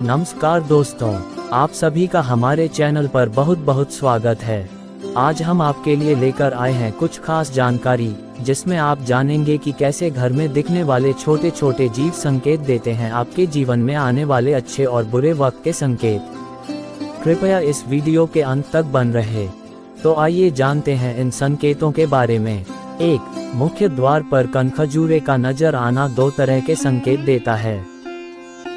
नमस्कार दोस्तों, आप सभी का हमारे चैनल पर बहुत बहुत स्वागत है। आज हम आपके लिए लेकर आए हैं कुछ खास जानकारी, जिसमें आप जानेंगे कि कैसे घर में दिखने वाले छोटे छोटे जीव संकेत देते हैं आपके जीवन में आने वाले अच्छे और बुरे वक्त के संकेत। कृपया इस वीडियो के अंत तक बन रहे। तो आइए जानते हैं इन संकेतों के बारे में। 1. मुख्य द्वार पर कनखजूरे का नजर आना दो तरह के संकेत देता है।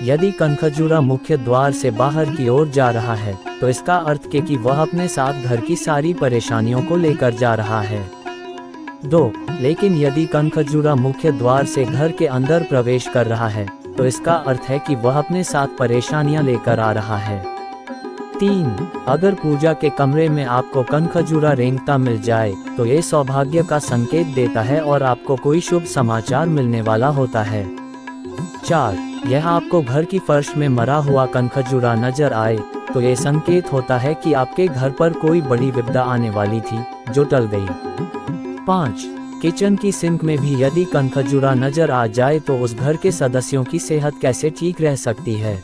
यदि कनखजूरा मुख्य द्वार से बाहर की ओर जा रहा है, तो इसका अर्थ है कि वह अपने साथ घर की सारी परेशानियों को लेकर जा रहा है। 2. लेकिन यदि कनखजूरा मुख्य द्वार से घर के अंदर प्रवेश कर रहा है, तो इसका अर्थ है कि वह अपने साथ परेशानियां लेकर आ रहा है। 3. अगर पूजा के कमरे में आपको कनखजूरा रेंगता मिल जाए, तो ये सौभाग्य का संकेत देता है और आपको कोई शुभ समाचार मिलने वाला होता है। 4. यह आपको घर की फर्श में मरा हुआ कनखजूरा नजर आए, तो ये संकेत होता है कि आपके घर पर कोई बड़ी विपदा आने वाली थी, जो टल गई। 5. किचन की सिंक में भी यदि कनखजूरा नजर आ जाए, तो उस घर के सदस्यों की सेहत कैसे ठीक रह सकती है।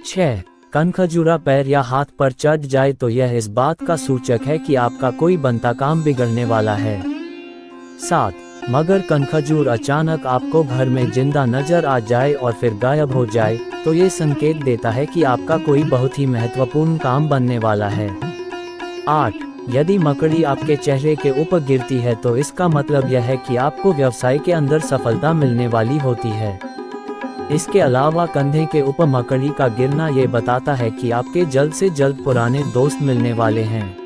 6. कनखजूरा पैर या हाथ पर चढ़ जाए, तो यह इस बात का सूचक है कि आपका कोई बनता काम बिगड़ने वाला है। 7. मगर कनखजूर अचानक आपको घर में जिंदा नजर आ जाए और फिर गायब हो जाए, तो ये संकेत देता है कि आपका कोई बहुत ही महत्वपूर्ण काम बनने वाला है। 8. यदि मकड़ी आपके चेहरे के ऊपर गिरती है, तो इसका मतलब यह है कि आपको व्यवसाय के अंदर सफलता मिलने वाली होती है। इसके अलावा कंधे के ऊपर मकड़ी का गिरना ये बताता है कि आपके जल्द से जल्द पुराने दोस्त मिलने वाले हैं।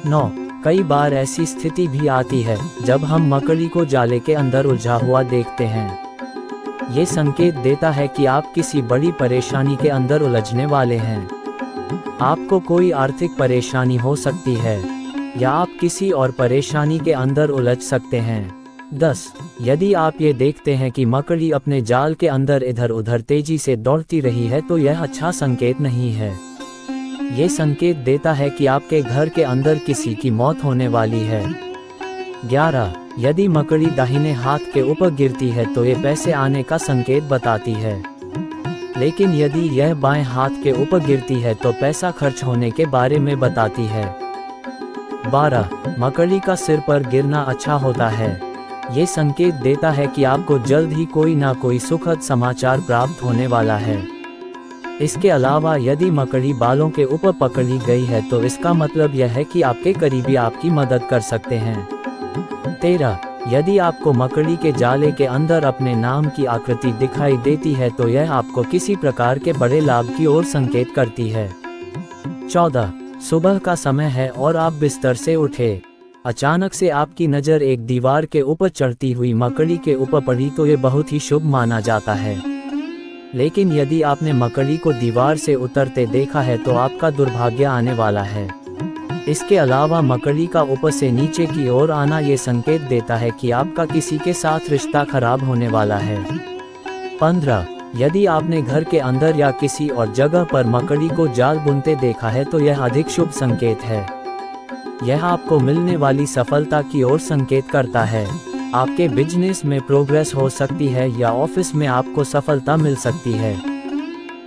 9. कई बार ऐसी स्थिति भी आती है जब हम मकड़ी को जाले के अंदर उलझा हुआ देखते हैं। ये संकेत देता है कि आप किसी बड़ी परेशानी के अंदर उलझने वाले हैं। आपको कोई आर्थिक परेशानी हो सकती है, या आप किसी और परेशानी के अंदर उलझ सकते हैं। 10. यदि आप ये देखते हैं कि मकड़ी अपने जाल के अंदर इधर उधर तेजी से दौड़ती रही है, तो यह अच्छा संकेत नहीं है। ये संकेत देता है कि आपके घर के अंदर किसी की मौत होने वाली है। 11. यदि मकड़ी दाहिने हाथ के ऊपर गिरती है, तो ये पैसे आने का संकेत बताती है। लेकिन यदि यह बाएं हाथ के ऊपर गिरती है, तो पैसा खर्च होने के बारे में बताती है। 12. मकड़ी का सिर पर गिरना अच्छा होता है। ये संकेत देता है कि आपको जल्द ही कोई ना कोई सुखद समाचार प्राप्त होने वाला है। इसके अलावा यदि मकड़ी बालों के ऊपर पकड़ी गई है, तो इसका मतलब यह है कि आपके करीबी आपकी मदद कर सकते हैं। 13. यदि आपको मकड़ी के जाले के अंदर अपने नाम की आकृति दिखाई देती है, तो यह आपको किसी प्रकार के बड़े लाभ की ओर संकेत करती है। 14. सुबह का समय है और आप बिस्तर से उठे। अचानक से आपकी नज़र एक दीवार के ऊपर चढ़ती हुई मकड़ी के ऊपर पड़ी, तो ये बहुत ही शुभ माना जाता है। लेकिन यदि आपने मकड़ी को दीवार से उतरते देखा है, तो आपका दुर्भाग्य आने वाला है। इसके अलावा मकड़ी का ऊपर से नीचे की ओर आना ये संकेत देता है कि आपका किसी के साथ रिश्ता खराब होने वाला है। 15. यदि आपने घर के अंदर या किसी और जगह पर मकड़ी को जाल बुनते देखा है, तो यह अधिक शुभ संकेत है। यह आपको मिलने वाली सफलता की ओर संकेत करता है। आपके बिजनेस में प्रोग्रेस हो सकती है, या ऑफिस में आपको सफलता मिल सकती है।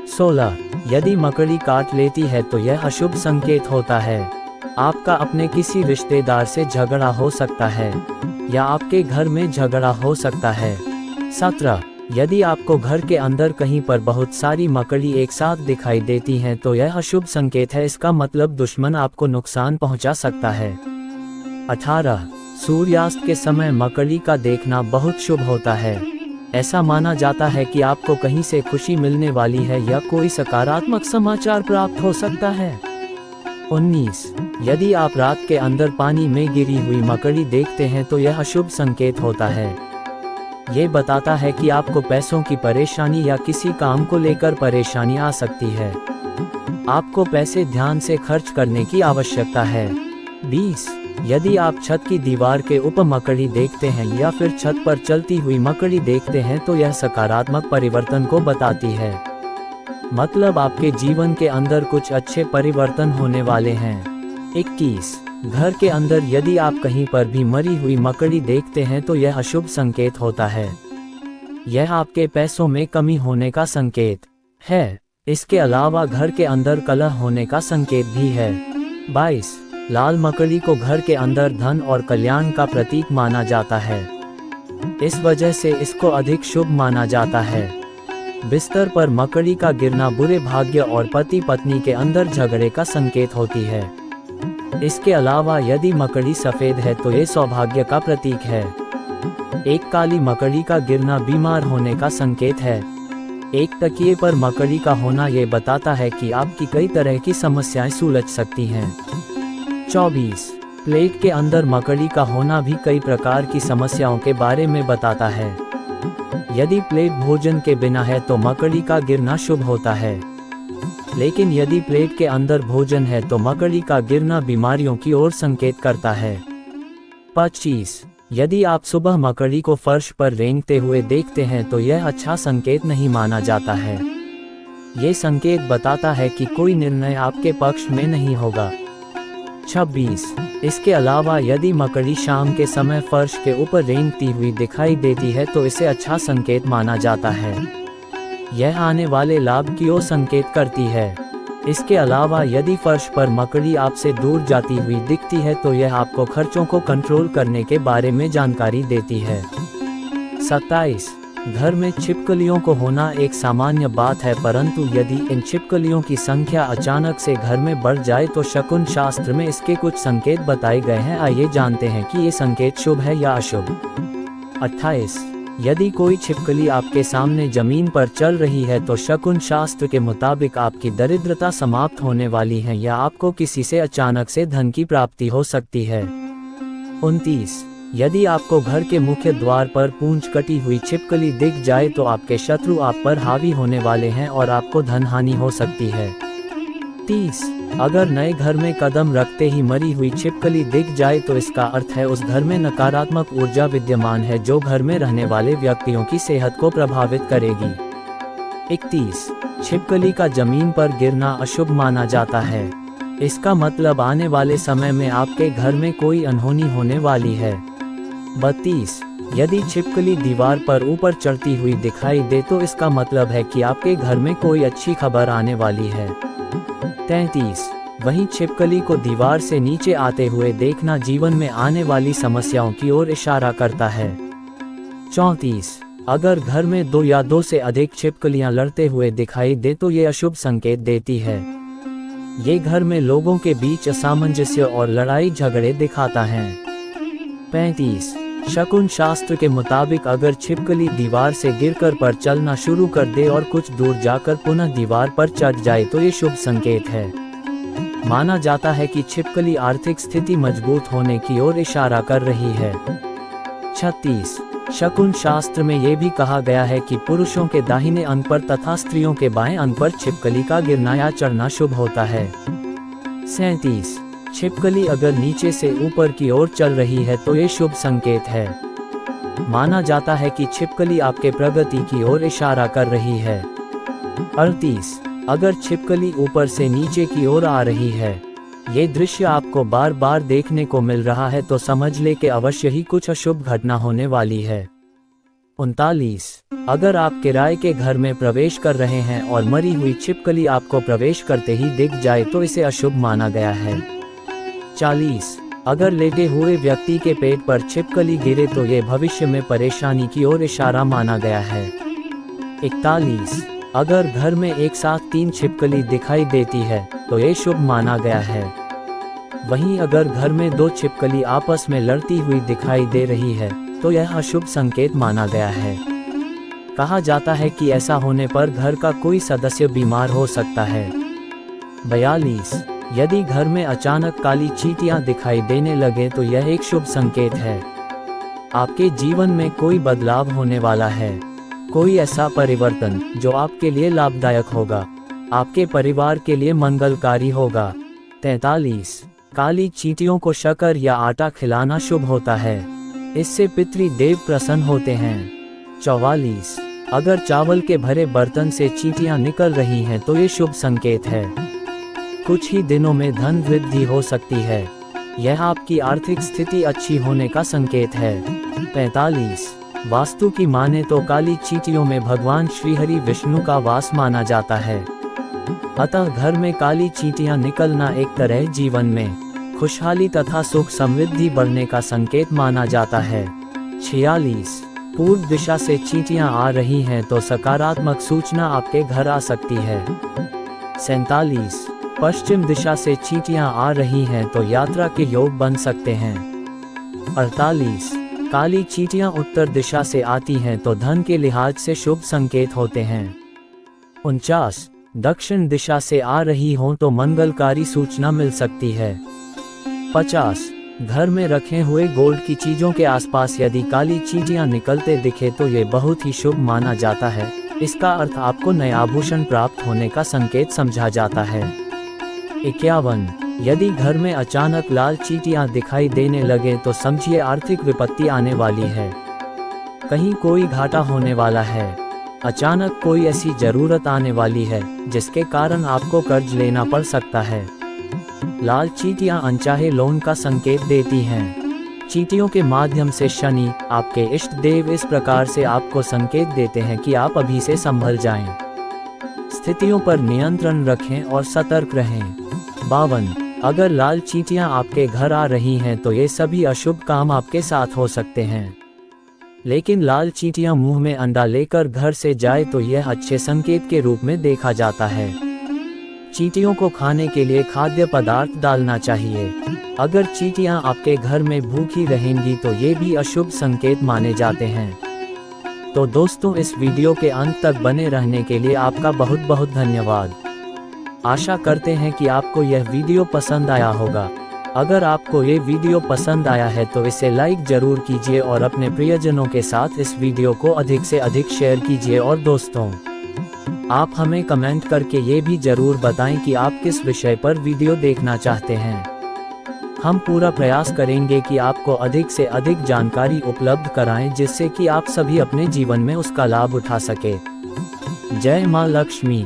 16. यदि मकड़ी काट लेती है, तो यह अशुभ संकेत होता है। आपका अपने किसी रिश्तेदार से झगड़ा हो सकता है, या आपके घर में झगड़ा हो सकता है। 17. यदि आपको घर के अंदर कहीं पर बहुत सारी मकड़ी एक साथ दिखाई देती हैं, तो यह अशुभ संकेत है। इसका मतलब दुश्मन आपको नुकसान पहुंचा सकता है। 18. सूर्यास्त के समय मकड़ी का देखना बहुत शुभ होता है। ऐसा माना जाता है कि आपको कहीं से खुशी मिलने वाली है, या कोई सकारात्मक समाचार प्राप्त हो सकता है। 19. यदि आप रात के अंदर पानी में गिरी हुई मकड़ी देखते हैं, तो यह अशुभ संकेत होता है। ये बताता है कि आपको पैसों की परेशानी या किसी काम को लेकर परेशानी आ सकती है। आपको पैसे ध्यान से खर्च करने की आवश्यकता है। 20. यदि आप छत की दीवार के ऊपर मकड़ी देखते हैं, या फिर छत पर चलती हुई मकड़ी देखते हैं, तो यह सकारात्मक परिवर्तन को बताती है। मतलब आपके जीवन के अंदर कुछ अच्छे परिवर्तन होने वाले हैं। 21. घर के अंदर यदि आप कहीं पर भी मरी हुई मकड़ी देखते हैं, तो यह अशुभ संकेत होता है। यह आपके पैसों में कमी होने का संकेत है। इसके अलावा घर के अंदर कलह होने का संकेत भी है। 22 लाल मकड़ी को घर के अंदर धन और कल्याण का प्रतीक माना जाता है। इस वजह से इसको अधिक शुभ माना जाता है। बिस्तर पर मकड़ी का गिरना बुरे भाग्य और पति पत्नी के अंदर झगड़े का संकेत होती है। इसके अलावा यदि मकड़ी सफेद है तो ये सौभाग्य का प्रतीक है। एक काली मकड़ी का गिरना बीमार होने का संकेत है। एक तकिए पर मकड़ी का होना ये बताता है कि आपकी कई तरह की समस्याएं सुलझ सकती हैं। 24 प्लेट के अंदर मकड़ी का होना भी कई प्रकार की समस्याओं के बारे में बताता है। यदि प्लेट भोजन के बिना है तो मकड़ी का गिरना शुभ होता है, लेकिन यदि प्लेट के अंदर भोजन है तो मकड़ी का गिरना बीमारियों की ओर संकेत करता है। 25 यदि आप सुबह मकड़ी को फर्श पर रेंगते हुए देखते हैं तो यह अच्छा संकेत नहीं माना जाता है। ये संकेत बताता है कि कोई निर्णय आपके पक्ष में नहीं होगा। 26 इसके अलावा यदि मकड़ी शाम के समय फर्श के ऊपर रेंगती हुई दिखाई देती है तो इसे अच्छा संकेत माना जाता है। यह आने वाले लाभ की ओर संकेत करती है। इसके अलावा यदि फर्श पर मकड़ी आपसे दूर जाती हुई दिखती है तो यह आपको खर्चों को कंट्रोल करने के बारे में जानकारी देती है। 27 घर में छिपकलियों को होना एक सामान्य बात है, परंतु यदि इन छिपकलियों की संख्या अचानक से घर में बढ़ जाए तो शकुन शास्त्र में इसके कुछ संकेत बताए गए हैं। आइए जानते हैं कि ये संकेत शुभ है या अशुभ। 28 यदि कोई छिपकली आपके सामने जमीन पर चल रही है तो शकुन शास्त्र के मुताबिक आपकी दरिद्रता समाप्त होने वाली है या आपको किसी से अचानक से धन की प्राप्ति हो सकती है। 29 यदि आपको घर के मुख्य द्वार पर पूंछ कटी हुई छिपकली दिख जाए तो आपके शत्रु आप पर हावी होने वाले हैं और आपको धन हानि हो सकती है। 30 अगर नए घर में कदम रखते ही मरी हुई छिपकली दिख जाए तो इसका अर्थ है उस घर में नकारात्मक ऊर्जा विद्यमान है जो घर में रहने वाले व्यक्तियों की सेहत को प्रभावित करेगी। 31 छिपकली का जमीन पर गिरना अशुभ माना जाता है। इसका मतलब आने वाले समय में आपके घर में कोई अनहोनी होने वाली है। 32 यदि छिपकली दीवार पर ऊपर चढ़ती हुई दिखाई दे तो इसका मतलब है कि आपके घर में कोई अच्छी खबर आने वाली है। 33 वहीं छिपकली को दीवार से नीचे आते हुए देखना जीवन में आने वाली समस्याओं की ओर इशारा करता है। 34 अगर घर में 2 या 2 से अधिक छिपकलियां लड़ते हुए दिखाई दे तो ये अशुभ संकेत देती है। ये घर में लोगों के बीच असामंजस्य और लड़ाई झगड़े दिखाता है। 35 शकुन शास्त्र के मुताबिक अगर छिपकली दीवार से गिरकर पर चलना शुरू कर दे और कुछ दूर जाकर पुनः दीवार पर चढ़ जाए तो ये शुभ संकेत है। माना जाता है कि छिपकली आर्थिक स्थिति मजबूत होने की ओर इशारा कर रही है। 36 शकुन शास्त्र में ये भी कहा गया है कि पुरुषों के दाहिने अंग पर तथा स्त्रियों के बाएं अंग पर छिपकली का गिरना या चढ़ना शुभ होता है। 37 छिपकली अगर नीचे से ऊपर की ओर चल रही है तो ये शुभ संकेत है। माना जाता है कि छिपकली आपके प्रगति की ओर इशारा कर रही है। 38 अगर छिपकली ऊपर से नीचे की ओर आ रही है, ये दृश्य आपको बार बार देखने को मिल रहा है तो समझ ले कि अवश्य ही कुछ अशुभ घटना होने वाली है। 39 अगर आप किराए के घर में प्रवेश कर रहे हैं और मरी हुई छिपकली आपको प्रवेश करते ही दिख जाए तो इसे अशुभ माना गया है। 40 अगर लेटे हुए व्यक्ति के पेट पर छिपकली गिरे तो ये भविष्य में परेशानी की ओर इशारा माना गया है। 41 अगर घर में एक साथ 3 छिपकली दिखाई देती है तो ये शुभ माना गया है। वहीं अगर घर में 2 छिपकली आपस में लड़ती हुई दिखाई दे रही है तो यह अशुभ संकेत माना गया है। कहा जाता है कि ऐसा होने पर घर का कोई सदस्य बीमार हो सकता है। 42 यदि घर में अचानक काली चींटियां दिखाई देने लगे तो यह एक शुभ संकेत है। आपके जीवन में कोई बदलाव होने वाला है, कोई ऐसा परिवर्तन जो आपके लिए लाभदायक होगा, आपके परिवार के लिए मंगलकारी होगा। 43 काली चींटियों को शक्कर या आटा खिलाना शुभ होता है, इससे पितृदेव प्रसन्न होते हैं। 44 अगर चावल के भरे बर्तन से चींटियां निकल रही हैं तो ये शुभ संकेत है। कुछ ही दिनों में धन वृद्धि हो सकती है, यह आपकी आर्थिक स्थिति अच्छी होने का संकेत है। 45 वास्तु की माने तो काली चींटियों में भगवान श्रीहरि विष्णु का वास माना जाता है। अतः घर में काली चींटियां निकलना एक तरह जीवन में खुशहाली तथा सुख समृद्धि बढ़ने का संकेत माना जाता है। 46 पूर्व दिशा से चींटियां आ रही हैं तो सकारात्मक सूचना आपके घर आ सकती है। 47 पश्चिम दिशा से चींटियां आ रही हैं तो यात्रा के योग बन सकते हैं। 48 काली चींटियां उत्तर दिशा से आती हैं तो धन के लिहाज से शुभ संकेत होते हैं। 49 दक्षिण दिशा से आ रही हों तो मंगलकारी सूचना मिल सकती है। 50 घर में रखे हुए गोल्ड की चीजों के आसपास यदि काली चींटियां निकलते दिखे तो ये बहुत ही शुभ माना जाता है। इसका अर्थ आपको नए आभूषण प्राप्त होने का संकेत समझा जाता है। 51 यदि घर में अचानक लाल चींटियां दिखाई देने लगे तो समझिए आर्थिक विपत्ति आने वाली है, कहीं कोई घाटा होने वाला है, अचानक कोई ऐसी जरूरत आने वाली है जिसके कारण आपको कर्ज लेना पड़ सकता है। लाल चींटियां अनचाहे लोन का संकेत देती हैं। चींटियों के माध्यम से शनि, आपके इष्ट देव, इस प्रकार से आपको संकेत देते हैं कि आप अभी से संभल जाएं। स्थितियों पर नियंत्रण रखें और सतर्क रहें। 52 अगर लाल चींटियां आपके घर आ रही हैं तो ये सभी अशुभ काम आपके साथ हो सकते हैं, लेकिन लाल चींटियां मुंह में अंडा लेकर घर से जाए तो यह अच्छे संकेत के रूप में देखा जाता है। चींटियों को खाने के लिए खाद्य पदार्थ डालना चाहिए। अगर चींटियां आपके घर में भूखी रहेंगी तो ये भी अशुभ संकेत माने जाते हैं। तो दोस्तों, इस वीडियो के अंत तक बने रहने के लिए आपका बहुत बहुत धन्यवाद। आशा करते हैं कि आपको यह वीडियो पसंद आया होगा। अगर आपको ये वीडियो पसंद आया है तो इसे लाइक जरूर कीजिए और अपने प्रियजनों के साथ इस वीडियो को अधिक से अधिक शेयर कीजिए। और दोस्तों, आप हमें कमेंट करके ये भी जरूर बताएं कि आप किस विषय पर वीडियो देखना चाहते हैं। हम पूरा प्रयास करेंगे कि आपको अधिक से अधिक जानकारी उपलब्ध कराएं जिससे कि आप सभी अपने जीवन में उसका लाभ उठा सके। जय मां लक्ष्मी।